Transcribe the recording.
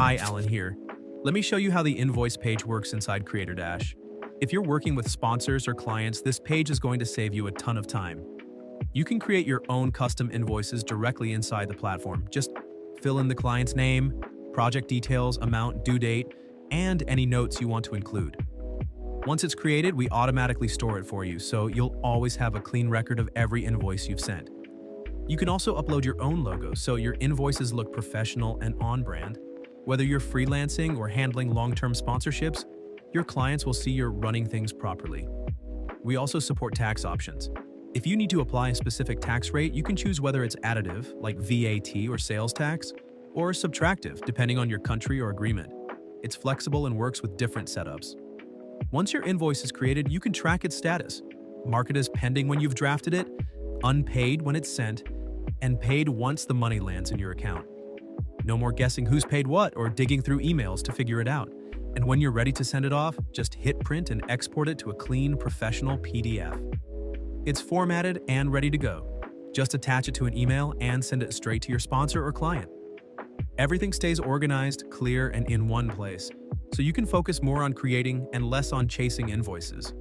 Hi, Alan here. Let me show you how the invoice page works inside Creator Dash. If you're working with sponsors or clients, this page is going to save you a ton of time. You can create your own custom invoices directly inside the platform. Just fill in the client's name, project details, amount, due date, and any notes you want to include. Once it's created, we automatically store it for you, so you'll always have a clean record of every invoice you've sent. You can also upload your own logo so your invoices look professional and on-brand. Whether you're freelancing or handling long-term sponsorships, your clients will see you're running things properly. We also support tax options. If you need to apply a specific tax rate, you can choose whether it's additive, like VAT or sales tax, or subtractive, depending on your country or agreement. It's flexible and works with different setups. Once your invoice is created, you can track its status. Mark it as pending when you've drafted it, unpaid when it's sent, and paid once the money lands in your account. No more guessing who's paid what or digging through emails to figure it out. And when you're ready to send it off, just hit print and export it to a clean, professional PDF. It's formatted and ready to go. Just attach it to an email and send it straight to your sponsor or client. Everything stays organized, clear, and in one place, so you can focus more on creating and less on chasing invoices.